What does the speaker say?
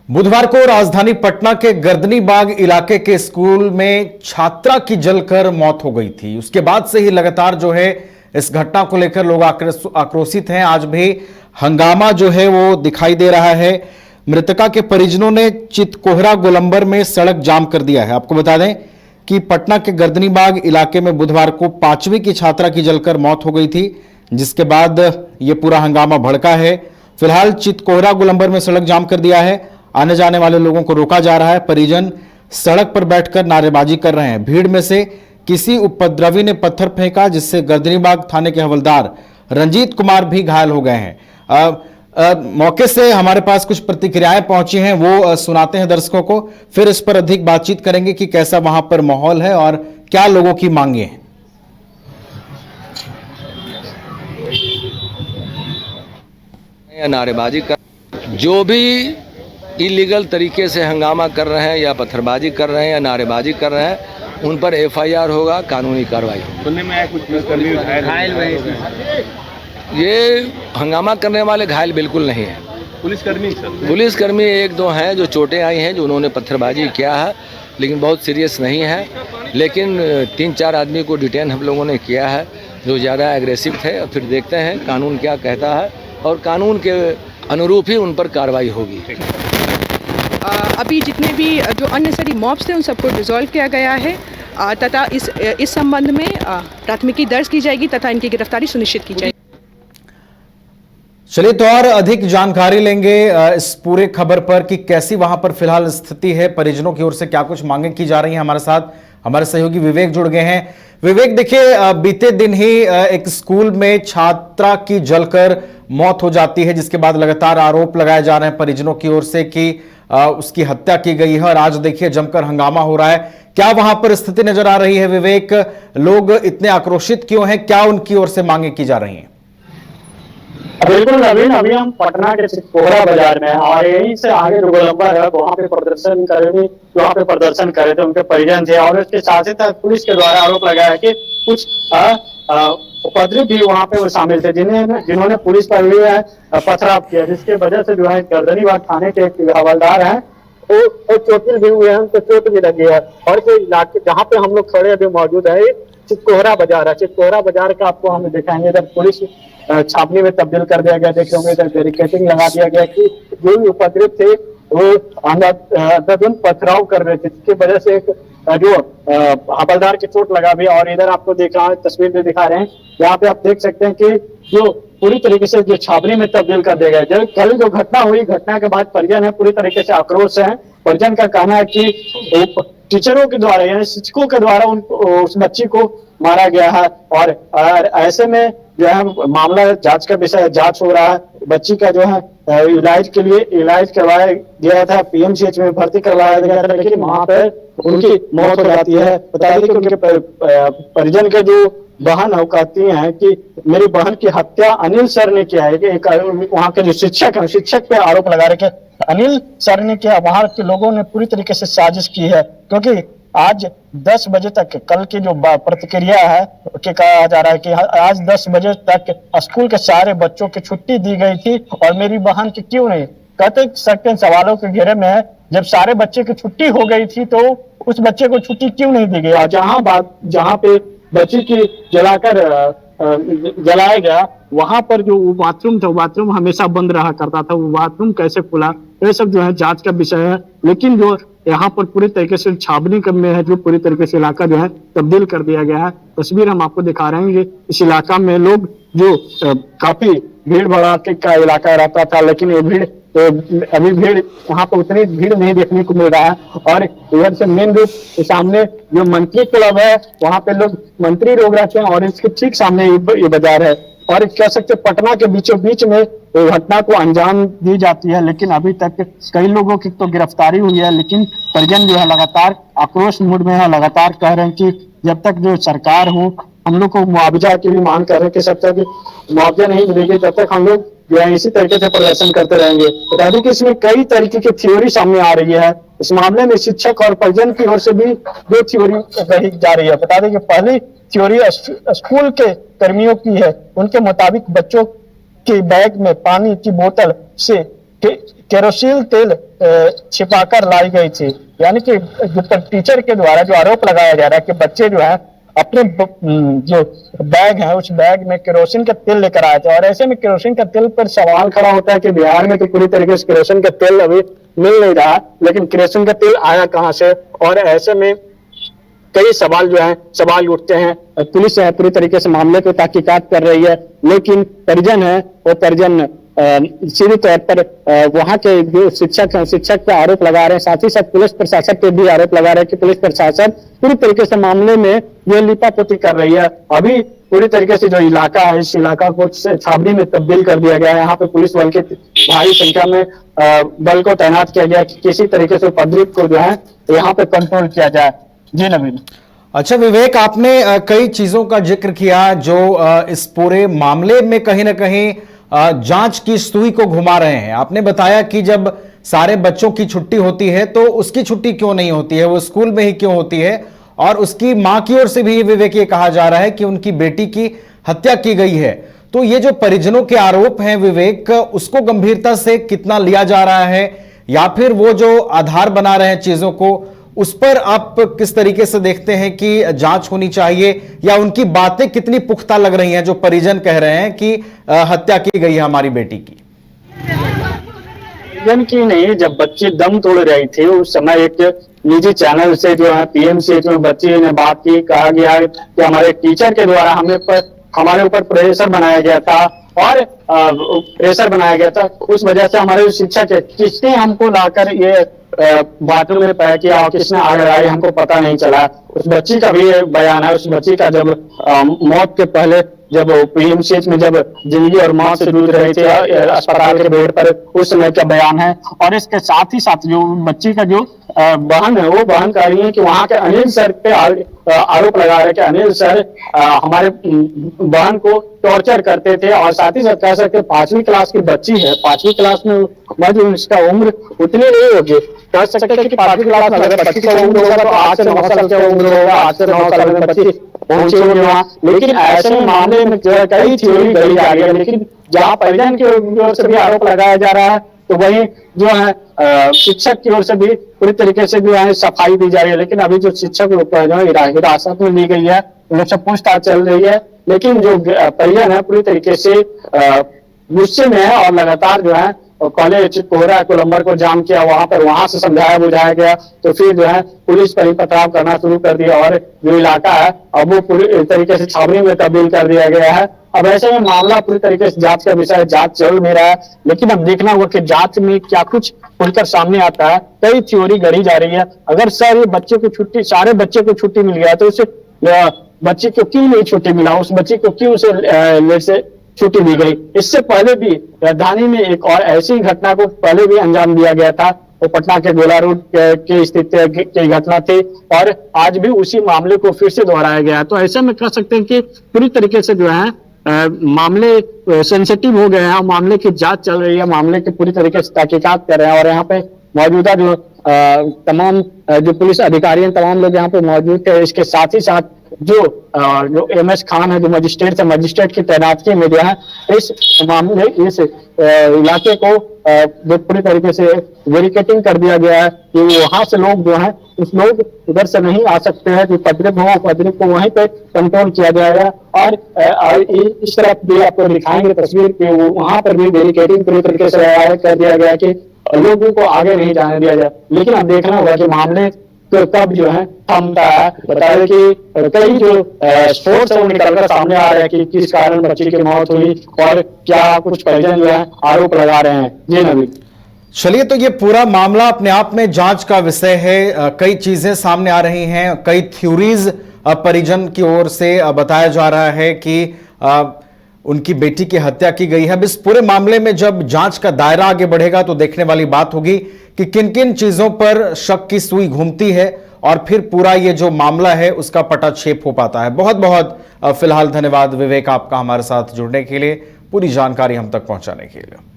बुधवार को राजधानी पटना के गर्दनी बाग इलाके के स्कूल में छात्रा की जलकर मौत हो गई थी। उसके बाद से ही लगातार जो है इस घटना को लेकर लोग आक्रोशित हैं। आज भी हंगामा जो है वो दिखाई दे रहा है। मृतका के परिजनों ने चितकोहरा गोलंबर में सड़क जाम कर दिया है। आपको बता दें कि पटना के गर्दनी बाग इलाके में बुधवार को 5वीं की छात्रा की जलकर मौत हो गई थी, जिसके बाद यह पूरा हंगामा भड़का है। फिलहाल चितकोहरा गोलंबर में सड़क जाम कर दिया है। आने जाने वाले लोगों को रोका जा रहा है। परिजन सड़क पर बैठकर नारेबाजी कर रहे हैं। भीड़ में से किसी उपद्रवी ने पत्थर फेंका, जिससे गर्दनीबाग थाने के हवलदार रंजीत कुमार भी घायल हो गए हैं। मौके से हमारे पास कुछ प्रतिक्रियाएं पहुंची हैं, वो सुनाते हैं दर्शकों को, फिर इस पर अधिक बातचीत करेंगे कि कैसा वहां पर माहौल है और क्या लोगों की मांगे हैं। नारेबाजी कर जो भी इलीगल तरीके से हंगामा कर रहे हैं या पत्थरबाजी कर रहे हैं या नारेबाजी कर रहे हैं, उन पर एफआईआर होगा, कानूनी कार्रवाई होगी। सुनने में आया कुछ घायल हुए। ये हंगामा करने वाले घायल बिल्कुल नहीं है। पुलिसकर्मी एक दो हैं जो चोटें आई हैं, जो उन्होंने पत्थरबाजी किया है, लेकिन बहुत सीरियस नहीं है। लेकिन 3-4 आदमी को डिटेन हम लोगों ने किया है जो ज़्यादा एग्रेसिव थे। और फिर देखते हैं कानून क्या कहता है और कानून के अनुरूप ही उन पर कार्रवाई होगी। अभी जितने भी जो अननेसेसरी मॉब्स थे उन सबको डिसॉल्व किया गया है तथा इस संबंध में प्राथमिकी दर्ज की जाएगी तथा इनकी गिरफ्तारी सुनिश्चित की जाएगी। चलिए तो और अधिक जानकारी लेंगे इस पूरे खबर पर कि कैसी वहां पर फिलहाल स्थिति है, परिजनों की ओर से क्या कुछ मांगे की जा रही हैं। हमारे साथ हमारे सहयोगी विवेक जुड़ गए हैं। विवेक, देखिए बीते दिन ही एक स्कूल में छात्रा की जलकर मौत हो जाती है, जिसके बाद लगातार आरोप लगाए जा रहे हैं परिजनों की ओर से कि उसकी हत्या की गई है और आज देखिए जमकर हंगामा हो रहा है। क्या वहां पर स्थिति नजर आ रही है विवेक? लोग इतने आक्रोशित क्यों हैं? क्या उनकी ओर से मांगे की जा रही हैं? बिल्कुल नवीन, अभी हम पटना के चितकोहरा बाजार में हैं और यहीं से आगे जो गोलंबर है वहाँ पे प्रदर्शन करे थे उनके परिजन थे। और इसके साथ ही साथ पुलिस के द्वारा आरोप लगाया कि कुछ उपद्रवी भी वहाँ पे वो शामिल थे, जिन्होंने पुलिस पर भी पथराव किया, जिसके वजह से जो है गर्दनीबाग थाने के एक हवलदार हैं वो चोटिल भी हुए हैं, उनको चोट भी लगी है। और जो इलाके जहाँ पे हम लोग खड़े अभी मौजूद है चितकोहरा बाजार है। चितकोहरा बाजार का आपको हम दिखाएंगे। इधर पुलिस छावनी में तब्दील कर दिया गया, देख रहे होंगे इधर बैरिकेडिंग लगा दिया गया कि जो भी उपद्रवी थे वो अंधाधुंध पथराव कर रहे थे, जिसकी वजह से एक जो हवलदार की चोट लगा भी। और इधर आपको देख रहा है, तस्वीर में दिखा रहे हैं, यहाँ पे आप देख सकते हैं कि जो पूरी तरीके से जो छावनी में तब्दील कर दिया गया। जब कल जो घटना हुई, घटना के बाद परिजन है पूरी तरीके से आक्रोश है। परिजन का कहना है कि टीचरों के द्वारा यानी शिक्षकों के द्वारा उस बच्ची को मारा गया है। और ऐसे में जो है मामला जांच का विषय, जांच हो रहा है। बच्ची का जो है इलाज के लिए इलाज करवाया गया था, पीएमसीएच में भर्ती करवाया गया था, लेकिन वहां पर उनकी मौत हो जाती है। बता दें कि उनके परिजन के जो बहन है वो कहती हैं कि मेरी बहन की हत्या अनिल सर ने किया है। वहाँ के जो शिक्षक है, शिक्षक पे आरोप लगा रहे हैं अनिल सर ने किया। वहां के लोगों ने पूरी तरीके से साजिश की है, क्योंकि आज 10 बजे तक कल की जो प्रतिक्रिया है कि कहा जा रहा है कि आज 10 बजे तक स्कूल के सारे बच्चों की छुट्टी दी गई थी और मेरी बहन की क्यों नहीं। कहते सकते सवालों के घेरे में है, जब सारे बच्चे की छुट्टी हो गई थी तो उस बच्चे को छुट्टी क्यों नहीं दी गई। और जहाँ पे बच्ची की जलाया गया वहां पर जो बाथरूम था, बाथरूम हमेशा बंद रहा करता था, वो बाथरूम कैसे खुला, ये सब जो है जांच का विषय है। लेकिन जो यहाँ पर पूरी तरीके से छावनी में है, जो पूरी तरीके से इलाका जो है तब्दील कर दिया गया है। तस्वीर हम आपको दिखा रहे हैं। इस इलाका में लोग जो काफी भीड़ भड़ाके का इलाका रहता था, लेकिन ये भीड़ तो अभी भीड़ यहाँ पर उतनी भीड़ नहीं देखने को मिल रहा है। और इधर से मेन रूप के सामने जो मंत्री क्लब है वहाँ पे लोग मंत्री लोग रहते हैं और इसके ठीक सामने ये बाजार है। और कह सकते पटना के बीचों बीच में घटना को अंजाम दी जाती है, लेकिन अभी तक कई लोगों की तो गिरफ्तारी हुई है। लेकिन परिजन जो है लगातार आक्रोश मूड में है, लगातार कह रहे हैं कि जब तक जो सरकार हो, हम लोग को मुआवजा की भी मांग कर रहे हैं कि जब तक मुआवजा नहीं मिलेगी तब तक हम लोग जो है इसी तरीके से प्रदर्शन करते रहेंगे। बता दें कि इसमें कई तरीके की थ्योरी सामने आ रही है। इस मामले में शिक्षक और परिजन की ओर से भी 2 थ्योरी कही जा रही है। बता दें कि पहली थ्योरी स्कूल के कर्मियों की है। उनके मुताबिक बच्चों के बैग में पानी की बोतल से केरोसिन तेल छिपाकर लाई गई थी। यानी कि जो टीचर के द्वारा जो आरोप लगाया जा रहा है कि बच्चे जो है अपने जो बैग है उस बैग में केरोसिन का तेल लेकर आए थे, और ऐसे में केरोसिन का तेल पर सवाल खड़ा होता है कि बिहार में तो पूरी तरीके से केरोसिन का तेल अभी मिल नहीं रहा, लेकिन केरोसिन का तेल आया कहां से। और ऐसे में कई सवाल उठते हैं। पुलिस है पूरी तरीके से मामले को तहकीकात कर रही है, लेकिन परिजन है वो परिजन सीधे तौर पर वहां के जो शिक्षक पे आरोप लगा रहे हैं, साथ ही साथ पुलिस प्रशासन पे भी आरोप लगा रहे हैं कि पुलिस प्रशासन पूरी तरीके से मामले में ये लिपापोती कर रही है। अभी पूरी तरीके से जो इलाका है इस इलाका को छावनी में तब्दील कर दिया गया है। यहाँ पे पुलिस बल के भारी संख्या में बल को तैनात किया गया कि किसी तरीके से उपद्रव को जो है यहाँ पे कंट्रोल किया जाए। जी नवीन। अच्छा विवेक, आपने कई चीजों का जिक्र किया जो इस पूरे मामले में कहीं ना कहीं जांच की सुई को घुमा रहे हैं। आपने बताया कि जब सारे बच्चों की छुट्टी होती है तो उसकी छुट्टी क्यों नहीं होती है, वो स्कूल में ही क्यों होती है, और उसकी मां की ओर से भी विवेक ये कहा जा रहा है कि उनकी बेटी की हत्या की गई है। तो ये जो परिजनों के आरोप हैं विवेक, उसको गंभीरता से कितना लिया जा रहा है, या फिर वो जो आधार बना रहे हैं चीजों को, उस पर आप किस तरीके से देखते हैं कि जांच होनी चाहिए, या उनकी बातें कितनी पुख्ता लग रही हैं जो परिजन कह रहे हैं कि हत्या की गई है हमारी बेटी की? परिजन की नहीं, जब बच्ची दम तोड़ रही थी उस समय एक निजी चैनल से जो है पीएमसीएच में बच्ची ने बात की, कहा गया कि हमारे टीचर के द्वारा हमारे ऊपर प्रेशर बनाया गया था, और प्रेशर बनाया गया था, उस वजह से हमारे शिक्षक है किसने हमको लाकर ये बाथरूम में पैक किया और किसने आग लगाई हमको पता नहीं चला। उस बच्ची का भी बयान है। उस बच्ची का जब मौत के पहले जब पीएमसीएच में जब जिंदगी और मौत से जूझ रहे थे अस्पताल के बेड पर, उस समय का बयान है। और इसके साथ ही साथ जो बच्ची का जो बहन है वो बहन कह रही है कि वहां के अनिल सर पे आरोप लगा रहे कि अनिल सर हमारे बहन को टॉर्चर करते थे। और साथ ही साथ कह सकते 5वीं क्लास की बच्ची है, 5वीं क्लास में उसका उम्र उतनी नहीं होगी, कह सकते हैं कि 5वीं क्लास में अगर बच्ची का उम्र होगा तो 8 से 9 साल का उम्र होगा, 8 से 9 साल में बच्ची पहुंची होगी वहां। लेकिन ऐसे में मामले में जो है कई थ्योरी गढ़ी जा रही है, लेकिन जहाँ परिजन की ओर से भी आरोप लगाया जा रहा है तो वही जो है शिक्षक की ओर से भी पूरी तरीके से जो है सफाई दी जा रही है। लेकिन अभी जो शिक्षक जो है हिरासत में ली गई है, उन से पूछताछ चल रही है, लेकिन जो परिजन है पूरी तरीके से गुस्से में है और लगातार जो है कॉलेज कोहरा कोलंबर को जाम किया, वहां से समझाया बुझाया गया, तो फिर जो है पुलिस पर ही पथराव करना शुरू कर दिया, और जो इलाका है अब वो पूरी तरीके से छावनी में तब्दील कर दिया गया है। अब ऐसे में मामला पूरी तरीके से जांच का विषय है, जांच चल नहीं रहा है, लेकिन अब देखना होगा कि जांच में क्या कुछ खुलकर सामने आता है। कई थ्योरी गढ़ी जा रही है। अगर सारे बच्चे को छुट्टी मिल गया तो उसे बच्चे को क्यों नहीं छुट्टी मिला, उस बच्चे को क्यों उसे लेट से छुट्टी दी गई। इससे पहले भी राजधानी में एक और ऐसी घटना को पहले भी अंजाम दिया गया था, वो पटना के गोला रोड के स्थित की घटना थी, और आज भी उसी मामले को फिर से दोहराया गया। तो ऐसे में कह सकते हैं कि पूरी तरीके से जो है मामले सेंसिटिव हो गए हैं, मामले की जांच चल रही है, मामले की पूरी तरीके से तहकीकात कर रहे हैं। और यहाँ पे मौजूदा जो तमाम जो पुलिस अधिकारी हैं, तमाम लोग यहाँ पे मौजूद थे। इसके साथ ही साथ जो एमएस खान है, जो मजिस्ट्रेट की तैनाती में जो है इस मामले इस इलाके को जो पूरी तरीके से बैरिकेडिंग कर दिया गया है कि वहां से लोग जो है उस लोग उधर से नहीं आ सकते हैं, जो उपद्रव हो उपद्रव को वहीं पे कंट्रोल किया जाएगा। और इस तरफ भी आपको दिखाएंगे तस्वीर कि वहां पर भी बैरिकेडिंग पूरी तरीके से कर दिया गया कि लोगों को आगे नहीं जाने दिया जाए। लेकिन अब देखना होगा कि मामले तो कब जो है थमता है। बता दें कि कई जो स्पोर्ट्स है वो निकलकर सामने आ रहे हैं कि किस कारण बच्ची की मौत हुई, और क्या कुछ परिजन जो है आरोप लगा रहे हैं। जी नवीन। चलिए, तो ये पूरा मामला अपने आप में जांच का विषय है। कई चीजें सामने आ रही हैं, कई थ्योरीज परिजन की ओर से बताया जा रहा है कि उनकी बेटी की हत्या की गई है। अब इस पूरे मामले में जब जांच का दायरा आगे बढ़ेगा तो देखने वाली बात होगी कि किन किन चीजों पर शक की सुई घूमती है, और फिर पूरा ये जो मामला है उसका पटाक्षेप हो पाता है। बहुत बहुत फिलहाल धन्यवाद विवेक आपका हमारे साथ जुड़ने के लिए, पूरी जानकारी हम तक पहुंचाने के लिए।